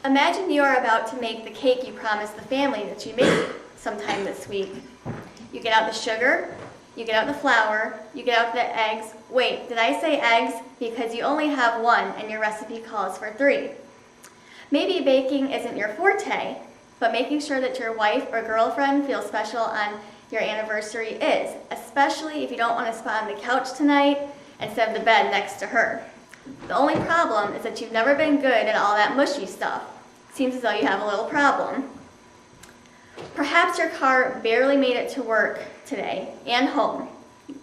Imagine you are about to make the cake you promised the family that you made sometime this week. You get out the sugar, you get out the flour, you get out the eggs. Wait, did I say eggs? Because you only have one and your recipe calls for 3. Maybe baking isn't your forte, but making sure that your wife or girlfriend feels special on your anniversary is, especially if you don't want to spot on the couch tonight instead of the bed next to her. The only problem is that you've never been good at all that mushy stuff. Seems as though you have a little problem. Perhaps your car barely made it to work today and home,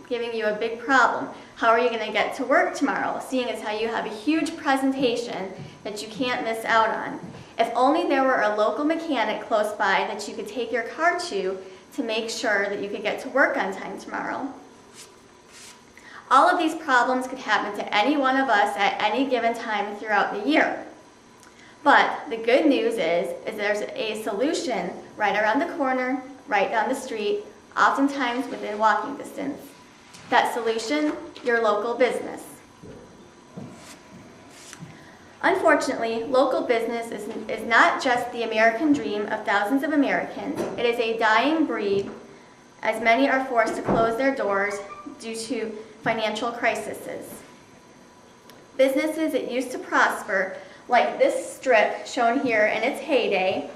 giving you a big problem. How are you going to get to work tomorrow, seeing as how you have a huge presentation that you can't miss out on? If only there were a local mechanic close by that you could take your car to make sure that you could get to work on time tomorrow. All of these problems could happen to any one of us at any given time throughout the year. But the good news is there's a solution right around the corner, right down the street, oftentimes within walking distance. That solution, your local business. Unfortunately, local business is not just the American dream of thousands of Americans. It is a dying breed, as many are forced to close their doors due to financial crises. Businesses that used to prosper, like this strip shown here in its heyday,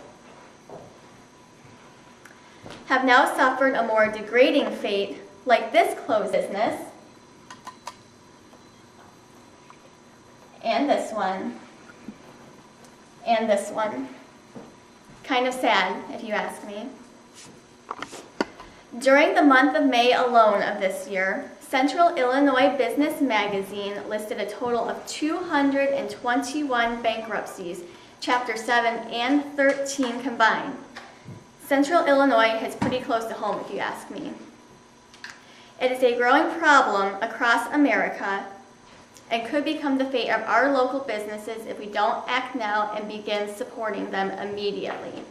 have now suffered a more degrading fate, like this closed business, and this one, and this one. Kind of sad, if you ask me. During the month of May alone of this year, Central Illinois Business Magazine listed a total of 221 bankruptcies, Chapter 7 and 13 combined. Central Illinois hits pretty close to home, if you ask me. It is a growing problem across America and could become the fate of our local businesses if we don't act now and begin supporting them immediately.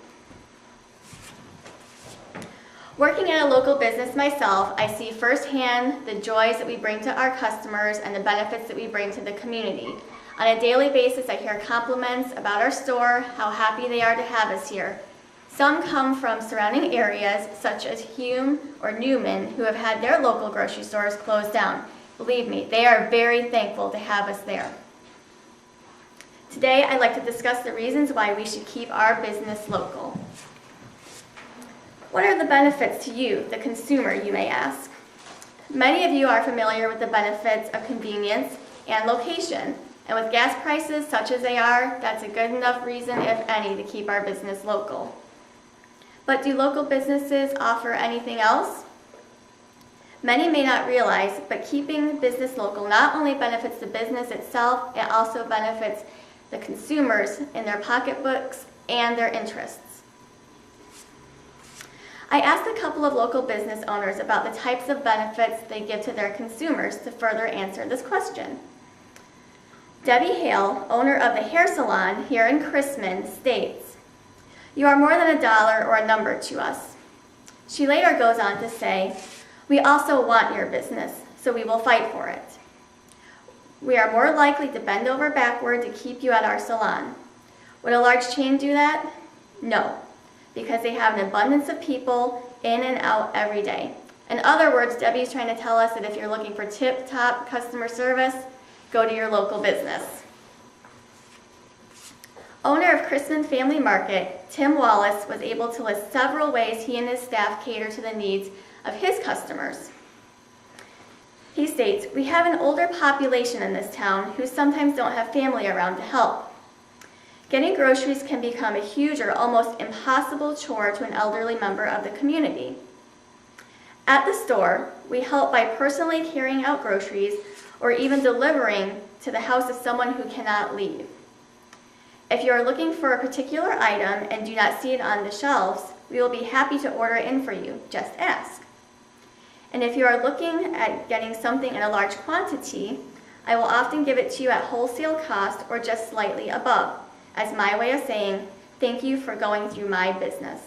Working at a local business myself, I see firsthand the joys that we bring to our customers and the benefits that we bring to the community. On a daily basis, I hear compliments about our store, how happy they are to have us here. Some come from surrounding areas, such as Hume or Newman, who have had their local grocery stores closed down. Believe me, they are very thankful to have us there. Today, I'd like to discuss the reasons why we should keep our business local. What are the benefits to you, the consumer, you may ask? Many of you are familiar with the benefits of convenience and location, and with gas prices such as they are, that's a good enough reason, if any, to keep our business local. But do local businesses offer anything else? Many may not realize, but keeping business local not only benefits the business itself, it also benefits the consumers in their pocketbooks and their interests. I asked a couple of local business owners about the types of benefits they give to their consumers to further answer this question. Debbie Hale, owner of the hair salon here in Chrisman, states, "You are more than a dollar or a number to us." She later goes on to say, "We also want your business, so we will fight for it. We are more likely to bend over backward to keep you at our salon. Would a large chain do that? No, because they have an abundance of people in and out every day." In other words, Debbie's trying to tell us that if you're looking for tip-top customer service, go to your local business. Owner of Chrisman Family Market, Tim Wallace, was able to list several ways he and his staff cater to the needs of his customers. He states, "We have an older population in this town who sometimes don't have family around to help. Getting groceries can become a huge or almost impossible chore to an elderly member of the community. At the store, we help by personally carrying out groceries or even delivering to the house of someone who cannot leave. If you are looking for a particular item and do not see it on the shelves, we will be happy to order it in for you. Just ask. And if you are looking at getting something in a large quantity, I will often give it to you at wholesale cost or just slightly above, as my way of saying, thank you for going through my business.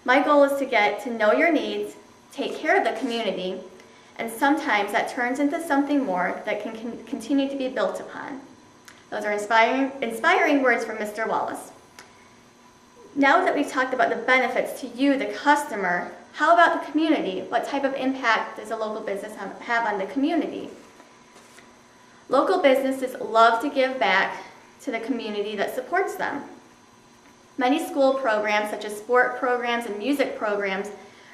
My goal is to get to know your needs, take care of the community, and sometimes that turns into something more that can continue to be built upon." Those are inspiring words from Mr. Wallace. Now that we've talked about the benefits to you, the customer, how about the community? What type of impact does a local business have on the community? Local businesses love to give back to the community that supports them. Many school programs, such as sport programs and music programs,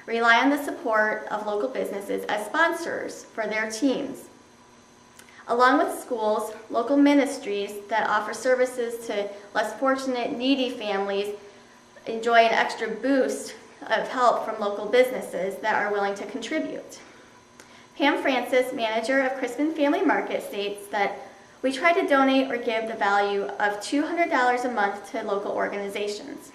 rely on the support of local businesses as sponsors for their teams. Along with schools, local ministries that offer services to less fortunate, needy families enjoy an extra boost of help from local businesses that are willing to contribute. Pam Francis, manager of Crispin Family Market, states that we try to donate or give the value of $200 a month to local organizations.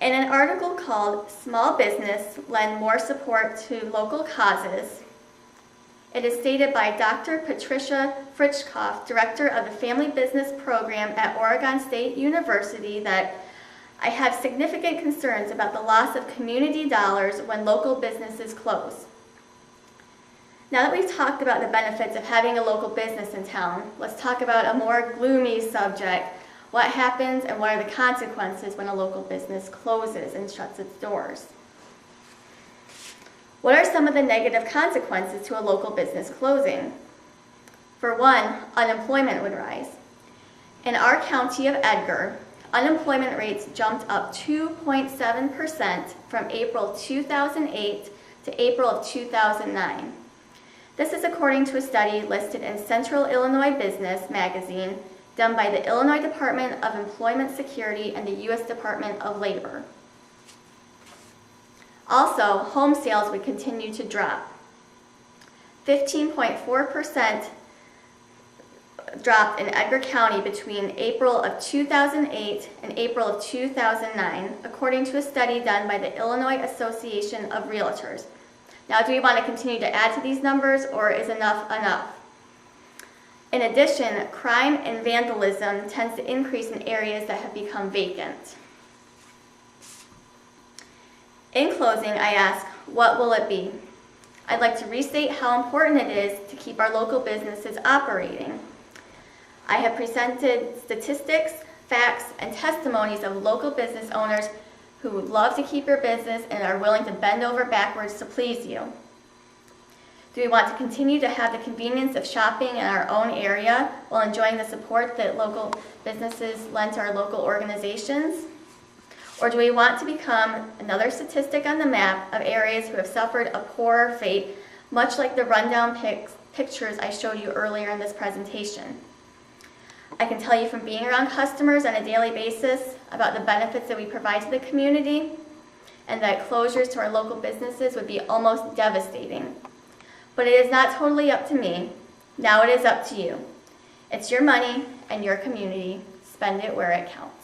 In an article called Small Business Lend More Support to Local Causes, it is stated by Dr. Patricia Fritschkoff, director of the Family Business Program at Oregon State University, that I have significant concerns about the loss of community dollars when local businesses close. Now that we've talked about the benefits of having a local business in town, let's talk about a more gloomy subject. What happens and what are the consequences when a local business closes and shuts its doors? What are some of the negative consequences to a local business closing? For one, unemployment would rise. In our county of Edgar, unemployment rates jumped up 2.7% from April 2008 to April of 2009. This is according to a study listed in Central Illinois Business magazine done by the Illinois Department of Employment Security and the U.S. Department of Labor. Also, home sales would continue to drop. 15.4% dropped in Edgar County between April of 2008 and April of 2009, according to a study done by the Illinois Association of Realtors. Now, do we want to continue to add to these numbers, or is enough enough? In addition, crime and vandalism tends to increase in areas that have become vacant. In closing, I ask, what will it be? I'd like to restate how important it is to keep our local businesses operating. I have presented statistics, facts, and testimonies of local business owners who would love to keep your business and are willing to bend over backwards to please you. Do we want to continue to have the convenience of shopping in our own area while enjoying the support that local businesses lend to our local organizations? Or do we want to become another statistic on the map of areas who have suffered a poorer fate, much like the rundown pictures I showed you earlier in this presentation? I can tell you from being around customers on a daily basis about the benefits that we provide to the community, and that closures to our local businesses would be almost devastating. But it is not totally up to me. Now it is up to you. It's your money and your community. Spend it where it counts.